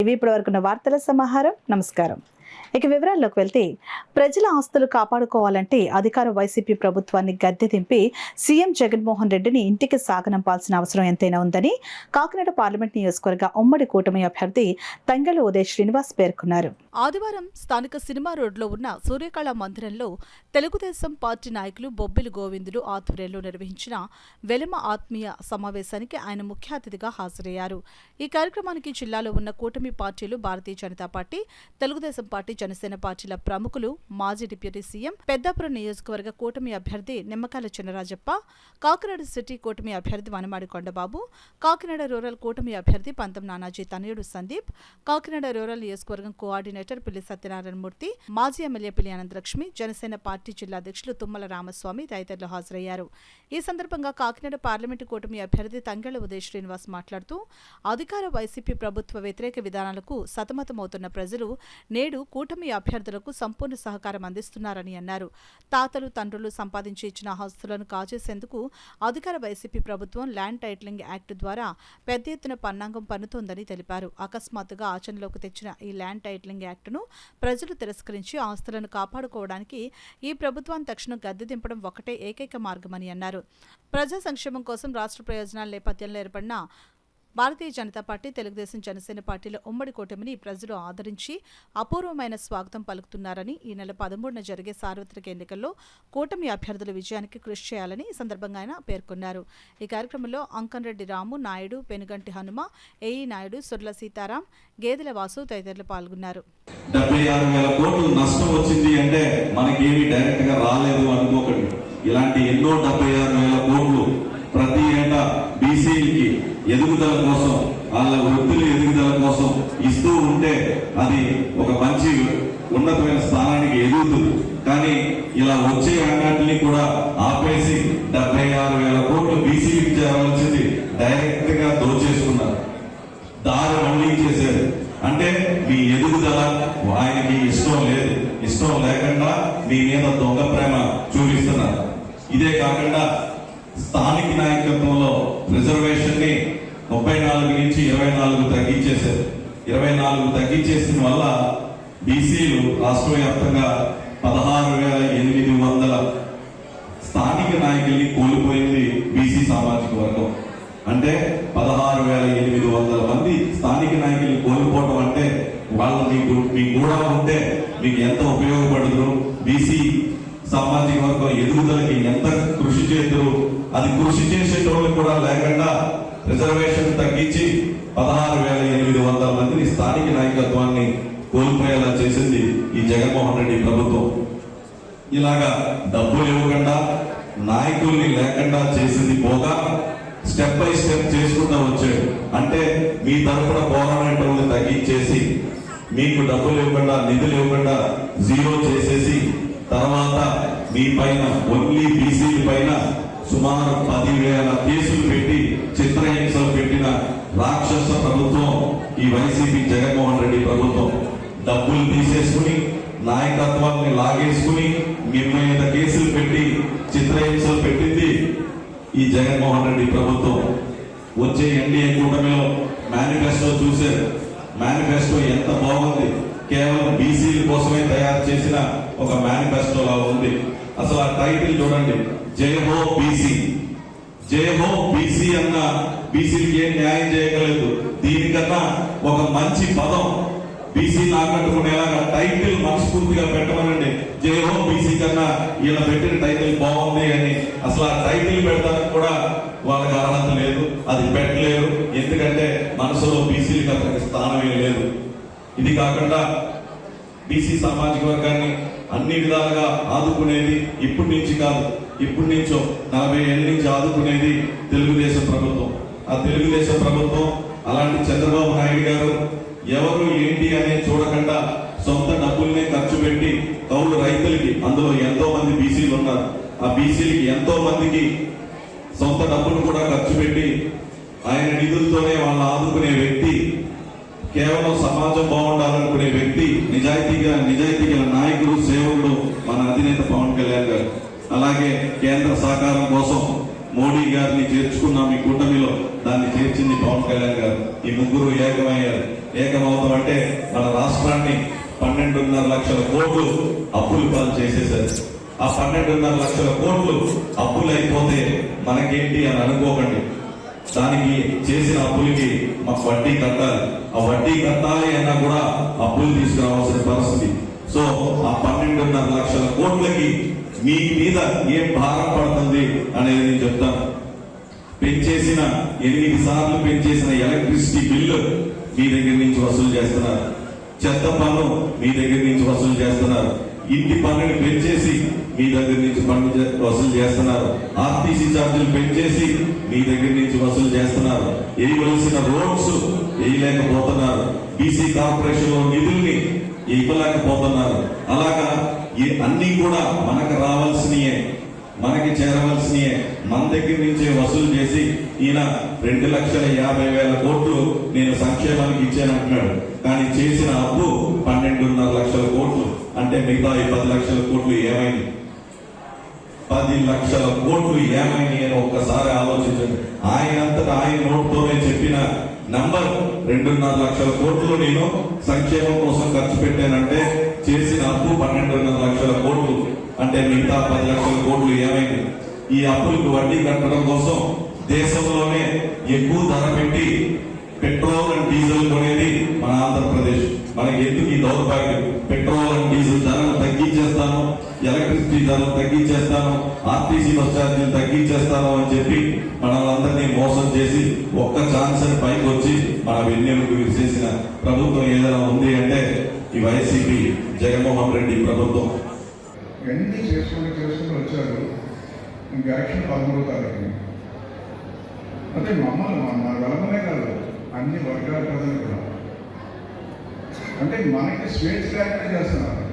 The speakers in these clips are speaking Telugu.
ఇవి ఇప్పటివరకున్న వార్తల సమాహారం. నమస్కారం. ఇక వివరాల్లోకి వెళ్తే, ప్రజల ఆస్తులు కాపాడుకోవాలంటే అధికార వైసీపీ ప్రభుత్వాన్ని గద్దె దింపి సీఎం జగన్మోహన్ రెడ్డిని ఇంటికి సాగనంపాల్సిన అవసరం ఎంతైనా ఉందని కాకినాడ పార్లమెంట్ నియోజకవర్గ ఉమ్మడి కూటమి అభ్యర్థి తంగెళ్ల ఉదయ్ శ్రీనివాస్ పేర్కొన్నారు. ఆదివారం స్థానిక సినిమా రోడ్లో ఉన్న సూర్యకళ మందిరంలో తెలుగుదేశం పార్టీ నాయకులు బొబ్బిలి గోవిందులు ఆధ్వర్యంలో నిర్వహించిన వెలమ ఆత్మీయ సమావేశానికి ఆయన ముఖ్య అతిథిగా హాజరయ్యారు. ఈ కార్యక్రమానికి జిల్లాలో ఉన్న కూటమి పార్టీలు, భారతీయ జనతా పార్టీ, తెలుగుదేశం పార్టీ, జనసేన పార్టీల ప్రముఖులు, మాజీ డిప్యూటీ సీఎం, పెద్దాపురం నియోజకవర్గ కూటమి అభ్యర్థి నిమ్మకాయల చినరాజప్ప, కాకినాడ సిటీ కూటమి అభ్యర్థి వనమాడి కొండబాబు, కాకినాడ రూరల్ కూటమి అభ్యర్థి పంతం నానాజీ తనయుడు సందీప్, కాకినాడ రూరల్ నియోజకవర్గం కోఆర్డినేటర్ పిల్లి సత్యనారాయణమూర్తి, మాజీ ఎమ్మెల్యే పిల్లి అనంతలక్ష్మి, జనసేన పార్టీ జిల్లా అధ్యక్షులు తుమ్మల రామస్వామి తదితరులు హాజరయ్యారు. ఈ సందర్భంగా కాకినాడ పార్లమెంటు కూటమి అభ్యర్థి తంగెళ్ల ఉదయ్ శ్రీనివాస్ మాట్లాడుతూ, అధికార వైసీపీ ప్రభుత్వ వ్యతిరేక విధానాలకు సతమతమవుతున్న ప్రజలు నేడు కూటమి అభ్యర్థులకు సంపూర్ణ సహకారం అందిస్తున్నారని అన్నారు. తాతలు, తండ్రులు సంపాదించి ఇచ్చిన ఆస్తులను కాజేసేందుకు అధికార వైసీపీ ప్రభుత్వం ల్యాండ్ టైటిలింగ్ యాక్ట్ ద్వారా పెద్ద ఎత్తున పన్నాగం పన్నుతోందని తెలిపారు. అకస్మాత్తుగా ఆచరణలోకి తెచ్చిన ఈ ల్యాండ్ టైటిలింగ్ యాక్టును ప్రజలు తిరస్కరించి ఆస్తులను కాపాడుకోవడానికి ఈ ప్రభుత్వాన్ని తక్షణం గద్దె దింపడం ఒకటే ఏకైక మార్గమని అన్నారు. ప్రజా సంక్షేమం కోసం రాష్ట్ర ప్రయోజనాల నేపథ్యంలో ఏర్పడిన భారతీయ జనతా పార్టీ, తెలుగుదేశం, జనసేన పార్టీల ఉమ్మడి కూటమిని ప్రజలు ఆదరించి అపూర్వమైన స్వాగతం పలుకుతున్నారని, ఈ నెల 13న జరిగే సార్వత్రిక ఎన్నికల్లో కూటమి అభ్యర్థుల విజయానికి కృషి చేయాలని ఈ సందర్భంగా ఆయన పేర్కొన్నారు. ఈ కార్యక్రమంలో అంకన్రెడ్డి రాము, నాయుడు, పెనుగంటి హనుమ, ఏఈ నాయుడు, సుర్ల సీతారాం, గేదెల వాసు తదితరులు పాల్గొన్నారు. 76,000 కోట్లు నష్టం వచ్చింది అంటే మనకేమీ డైరెక్ట్ గా రాలేదు అనుకోకండి. ఇలాంటి ఎన్నో 76,000 కోట్లు ప్రతి ఏటా బీసీలకి ఎదుగుదల కోసం, వాళ్ళ వృద్ధుల ఎదుగుదల కోసం ఇస్తూ ఉంటే అది ఒక మంచి ఉన్నతమైన స్థానానికి ఎదుగుతుంది. కానీ ఇలా వచ్చే అన్నింటినీ కూడా ఆపేసి 76,000 కోట్లు బీసీలకు చేరవలసింది డైరెక్ట్ గా దోచేసుకున్నారు, దారి మళ్ళీ చేశారు. అంటే మీ ఎదుగుదల ఆయనకి ఇష్టం లేదు. ఇష్టం లేకుండా మీ మీద దొంగ ప్రేమ చూపిస్తున్నారు. ఇదే కాకుండా స్థానిక నాయకత్వంలో రిజర్వేషన్ ని 34 నుంచి 24 తగ్గించేశారు. 24 తగ్గించేసిన వల్ల బీసీలు రాష్ట్ర వ్యాప్తంగా 16,800 స్థానిక నాయకుల్ని కోల్పోయింది బీసీ సామాజిక వర్గం. అంటే 16,800 మంది స్థానిక నాయకుల్ని కోల్పోవడం అంటే వాళ్ళు మీకు కూడా ఉంటే మీకు ఎంత ఉపయోగపడదు, బీసీ సామాజిక వర్గం ఎదుగుదలకి ఎంత కృషి చేద్దరు, అది కృషి చేసేటోళ్ళు కూడా లేకుండా రిజర్వేషన్ తగ్గించి 16,800 మందిని స్థానిక నాయకత్వాన్ని కోల్పోయేలా చేసింది ఈ జగన్మోహన్ రెడ్డి ప్రభుత్వం. ఇలాగా డబ్బులు ఇవ్వకుండా, నాయకుల్ని లేకుండా చేసింది పోగా స్టెప్ బై స్టెప్ చేసుకుంటూ వచ్చాడు. అంటే మీ తరఫున పోరాడేటోళ్ళని తగ్గించేసి, మీకు డబ్బులు ఇవ్వకుండా, నిధులు ఇవ్వకుండా జీరో చేసేసి, తర్వాత మీ పైన ఓన్లీ బీసీల పైన సుమారు 10,000 కేసులు పెట్టి చిత్రహింసలు పెట్టిన రాక్షస ప్రభుత్వం ఈ వైసీపీ జగన్మోహన్ రెడ్డి ప్రభుత్వం. డబ్బులు తీసేసుకుని, నాయకత్వాన్ని లాగేసుకుని మీ మీద కేసులు పెట్టి చిత్రహింసలు పెట్టింది ఈ జగన్మోహన్ రెడ్డి ప్రభుత్వం. వచ్చే ఎన్డీఏ కూటమిలో మేనిఫెస్టో చూశారు. మేనిఫెస్టో ఎంత బాగుంది, కేవలం బీసీల కోసమే తయారు చేసిన ఒక మేనిఫెస్టోలా ఉంది. అసలు ఆ టైటిల్ చూడండి, జై హో బీసీ. జై హో బీసీ అన్న బీసీలకి ఏం న్యాయం చేయగలేదు. దీనికన్నా ఒక మంచి పదం బీసీని ఆకట్టుకునేలాగా టైటిల్ మనస్ఫూర్తిగా పెట్టమనండి. జై హో బీసీ కన్నా ఇలా పెట్టిన టైటిల్ బాగుంది అని. అసలు ఆ టైటిల్ పెడతానికి కూడా వాళ్ళకి అర్హత లేదు, అది పెట్టలేరు. ఎందుకంటే మనసులో బీసీలకి అతనికి స్థానమే లేదు. ఇది కాకుండా బీసీ సామాజిక వర్గాన్ని అన్ని విధాలుగా ఆదుకునేది ఇప్పటి నుంచి కాదు, ఇప్పటి నుంచో 40 ఏళ్ళ నుంచి ఆదుకునేది తెలుగుదేశం ప్రభుత్వం. ఆ తెలుగుదేశం ప్రభుత్వం అలాంటి చంద్రబాబు నాయుడు గారు ఎవరు ఏంటి అనేది చూడకుండా సొంత డబ్బుల్నే ఖర్చు పెట్టి కౌలు రైతులకి, అందులో ఎంతో మంది బీసీలు ఉన్నారు, ఆ బీసీలకి ఎంతో మందికి సొంత డబ్బులు కూడా ఖర్చు పెట్టి ఆయన నిధులతోనే వాళ్ళని ఆదుకునే వ్యక్తి, కేవలం సమాజం బాగుండాలనుకునే వ్యక్తి, నిజాయితీగా నాయకుడు, సేవకుడు మన అధినేత పవన్ కళ్యాణ్ గారు. అలాగే కేంద్ర సహకారం కోసం మోడీ గారిని చేర్చుకున్నాం ఈ కూటమిలో. దాన్ని చేర్చింది పవన్ కళ్యాణ్ గారు. ఈ ముగ్గురు ఏకమయ్యారు. ఏకమవుతాం అంటే మన రాష్ట్రాన్ని 12.5 లక్షల కోట్లు అప్పులు పాలు చేసేశారు. ఆ 12.5 లక్షల కోట్లు అప్పులు అయిపోతే మనకేంటి అని అనుకోకండి. దానికి చేసిన అప్పులకి మాకు వడ్డీ కట్టాలి. ఆ వడ్డీ కట్టాలి అన్నా కూడా అప్పులు తీసుకురావాల్సిన పరిస్థితి. సో ఆ 12.5 లక్షల కోట్లకి మీ మీద ఏం భారం పడుతుంది అనేది నేను చెప్తాను. పెంచేసిన 8 సార్లు పెంచేసిన ఎలక్ట్రిసిటీ బిల్లు మీ దగ్గర నుంచి వసూలు చేస్తున్నారు. చెత్త పన్ను మీ దగ్గర నుంచి వసూలు చేస్తున్నారు. ఇంటి పన్నుని పెంచేసి మీ దగ్గర నుంచి పన్ను వసూలు చేస్తున్నారు. ఆర్టీసీ ఛార్జీలు పెంచేసి మీ దగ్గర నుంచి వసూలు చేస్తున్నారు. వేయవలసిన రోడ్స్ వేయలేకపోతున్నారు. బీసీ కార్పొరేషన్ లో నిధుల్ని ఇవ్వలేకపోతున్నారు. అలాగా అన్ని కూడా మనకు రావాల్సినయే, మనకి చేరవలసినయే మన దగ్గర నుంచే వసూలు చేసి ఈయన 2,50,000 కోట్లు నేను సంక్షేమానికి ఇచ్చానంటున్నాడు. కానీ చేసిన అప్పు 12.5 లక్షల కోట్లు. అంటే మిగతా 10 లక్షల కోట్లు ఏమైంది? 10 లక్షల కోట్లు ఏమైంది అని ఒక్కసారి ఆలోచించండి. ఆయనంతటా ఆయన నోటుతోనే చెప్పిన నంబర్ 2.5 లక్షల కోట్లు నేను సంక్షేమం కోసం ఖర్చు పెట్టానంటే చేసిన అప్పు 12.5 లక్షల కోట్లు. అంటే మిగతా 10 లక్షల కోట్లు ఏమైంది? ఈ అప్పులకు వడ్డీ కట్టడం కోసం దేశంలోనే ఎక్కువ ధర పెట్టి పెట్రోల్ అండ్ డీజిల్ కొనేది మన ఆంధ్రప్రదేశ్. మనకి ఎందుకు ఈ దౌర్భాగ్యం? పెట్రోల్ అండ్ డీజిల్ ధరలు తగ్గించేస్తాను, ఎలక్ట్రిసిటీ ధరలు తగ్గించేస్తాను, ఆర్టీసీ బస్ ఛార్జీలు తగ్గించేస్తాను అని చెప్పి మనల్ని మోసం చేసి ఒక్క ఛాన్స్ అని పైకి వచ్చి మన వెన్నెలకు విరిచేసిన ప్రభుత్వం ఏదైనా ఉంది అంటే ఈ వైసీపీ జగన్మోహన్ రెడ్డి ప్రభుత్వం. ఇవన్నీ చేసుకుంటూ వచ్చారు. ఇంక యాక్షన్ 13వ తారీఖు. అంటే మమ్మల్ని మన వెలమనే కాదు, అన్ని వర్గాల ప్రజలు కూడా అంటే మనకి స్వేచ్ఛ లేకుండా చేస్తున్నారు.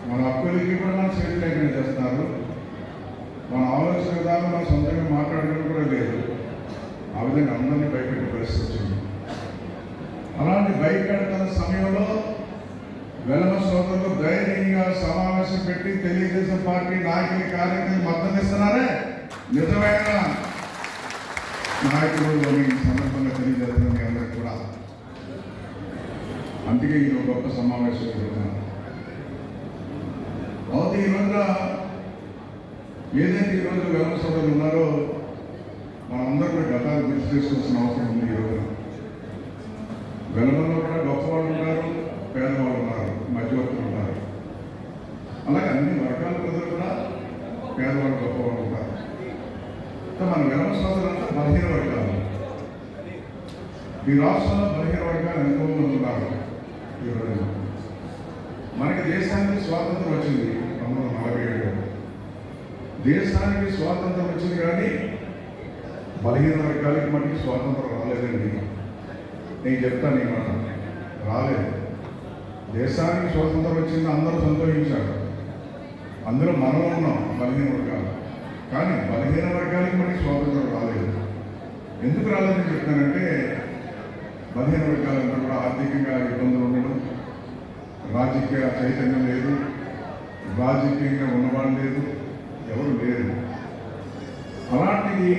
మన హక్కులకి కూడా మన స్వేచ్ఛ లేకుండా చేస్తున్నారు. మన ఆలోచన విధానం మన సొంతంగా మాట్లాడడం కూడా లేదు. ఆ విధంగా అందరినీ భయపెట్టే పరిస్థితి వచ్చింది. అలాంటి భయపెడుతున్న సమయంలో వెలమ సోదరులు ధైర్యంగా సమావేశం పెట్టి తెలుగుదేశం పార్టీ నాయకులు కార్యక్రమం మద్దతు ఇస్తున్నారే నిజమైన నాయకులు అని సందర్భంగా తెలియజేస్తున్న మీ అందరికీ కూడా. అందుకే ఈ గొప్ప సమావేశం జరుగుతున్నారు. అయితే ఈ రోజున ఏదైతే ఈరోజు వెలమ సోదరులు ఉన్నారో మనందరూ కూడా గతాన్ని గుర్తు చేసుకోవాల్సిన అవసరం ఉంది. ఈ రోజున వెలమలో కూడా గొప్పవాళ్ళు ఉన్నారు, పేదవాళ్ళు ఉన్నారు, మధ్యవర్తులు ఉన్నారు. అలాగే అన్ని వర్గాల ప్రజలు కూడా పేదవాళ్ళు గొప్పవాళ్ళు ఉంటారు. మన వెలమ సోదరులంతా బలహీన వర్గాలు. ఈ రాష్ట్రంలో బలహీన వర్గాలు ఎంతో మంది ఉన్నారు. ఈరోజు మనకి దేశానికి స్వాతంత్రం వచ్చింది 1947. దేశానికి స్వాతంత్రం వచ్చింది కానీ బలహీన వర్గాలకి మనకి స్వాతంత్రం రాలేదండి. నేను చెప్తాను ఈ మాట, రాలేదు. దేశానికి స్వాతంత్రం వచ్చింది, అందరూ సంతోషించారు. అందులో మనం ఉన్నాం బలహీన వర్గాలు. కానీ బలహీన వర్గాలకి మనకి స్వాతంత్రం రాలేదు. ఎందుకు రాలేదని చెప్తానంటే బలహీన వర్గాలంతా కూడా ఆర్థికంగా ఇబ్బందులు ఉండడం, రాజకీయ చైతన్యం లేదు, రాజకీయంగా ఉన్నవాళ్ళు లేదు, ఎవరు లేరు. అలాంటిది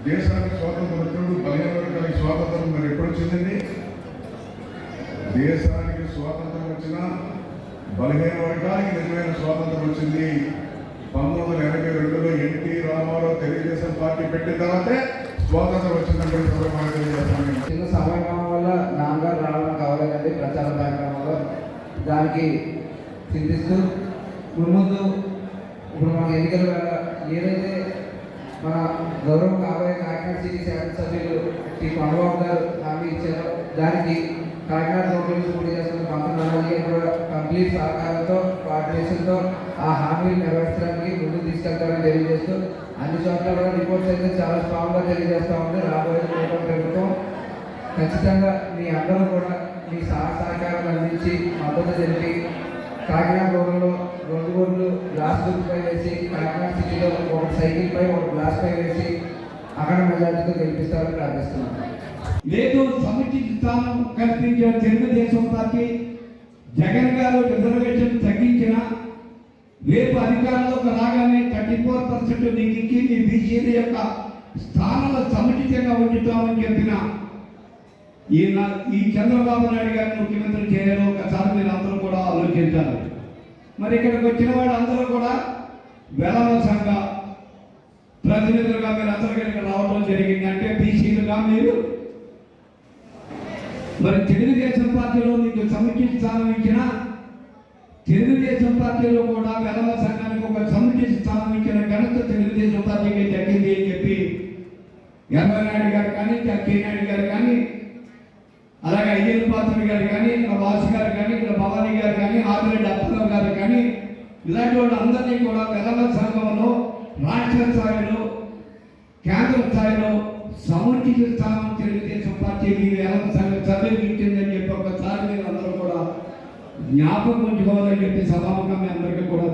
దేశానికి స్వాతంత్రం వచ్చినప్పుడు బలహీన వర్గానికి స్వాతంత్రం మరి ఎప్పుడు వచ్చిందండి? దేశానికి స్వాతంత్రం వచ్చినా బలహీన వర్గానికి నిజమైన స్వాతంత్రం వచ్చింది 1982లో ఎన్టీ రామారావు తెలుగుదేశం పార్టీ పెట్టిన తర్వాతే స్వాతంత్రం వచ్చిందంటే చిన్న సమయం వల్ల నాన్నగారు రావడం కావాలండి ప్రచార కార్యక్రమంలో. దానికి చింతిస్తూ ముందు ఇప్పుడు మన ఎన్నికల వేళ ఏదైతే మన గౌరవ కాబోయే కాకినాడ సిటీ శాసనసభ్యులు శ్రీ కొండబాబు గారు హామీ ఇచ్చారో దానికి కాకినాడ లోకల్ పోటీ చేస్తున్న మంత్రులు కూడా కంప్లీట్ సహకారంతో కోఆర్డినేషన్తో ఆ హామీలు నెరవేర్చడానికి ముందుకు తీసుకెళ్తారని తెలియజేస్తూ అన్ని చోట్ల కూడా రిపోర్ట్స్ అయితే చాలా స్ట్రాంగ్గా తెలియజేస్తూ ఉంది. రాబోయే ప్రభుత్వం ఖచ్చితంగా మీ అందరూ కూడా మీ సహకారాలు అందించి మద్దతు తెలిపి కాకినాడ రోడ్లో 2 రోడ్లు గ్లాస్ పై వేసి కాకినాడ సిటీలో ఒక సైకిల్ పై ఒక గ్లాస్ పై వేసి అక్కడ మెజార్టీతో గెలిపిస్తారని ప్రార్థిస్తున్నాను. లేదు సముచిత స్థానం కల్పించిన తెలుగుదేశం పార్టీ జగన్ గారు రిజర్వేషన్ తగ్గించిన రేపు అధికారంలోకి రాగానే 34% నీకు ఇచ్చి మీ బీసీల యొక్క స్థానంలో సముచితంగా ఉంచుతామని చెప్పిన ఈ చంద్రబాబు నాయుడు గారిని ముఖ్యమంత్రి చేయాలో ఒకసారి మీరు అందరూ కూడా ఆలోచించాలి. మరి ఇక్కడికి వచ్చిన వాళ్ళు అందరూ కూడా వెలమ సంఘ ప్రతినిధులుగా మీరు అందరూ ఇక్కడికి రావడం జరిగింది. అంటే బీసీలుగా మీరు మరి తెలుగుదేశం పార్టీలో మీకు సముచిత స్థానం ఇచ్చిన తెలుగుదేశం పార్టీలో కూడా వెలమ సంఘానికి ఒక సముచిత స్థానం ఇచ్చిన ఘనత తెలుగుదేశం పార్టీకి దక్కింది అని చెప్పి ఎర్రనాయుడు గారు కానీ నాయుడు గారు కానీ అలాగే అయ్యల్ పాత్రుడు గారు కానీ ఇక్కడ వాసు గారు కానీ ఇక్కడ భవానీ గారు కానీ ఆదిరెడ్డి అప్పలరావు గారు కానీ ఇలాంటి వాళ్ళందరినీ కూడా వెలమ సంఘంలో రాష్ట్ర స్థాయిలో కేంద్ర స్థాయిలో సముచిత స్థానం తెలుగుదేశం పార్టీ వెలమ సంఘం సభ్యులు ఇచ్చిందని చెప్పి ఒకసారి మీరు అందరూ కూడా జ్ఞాపకం ఉంచుకోవాలని చెప్పి సభాముఖంగా అందరికీ కూడా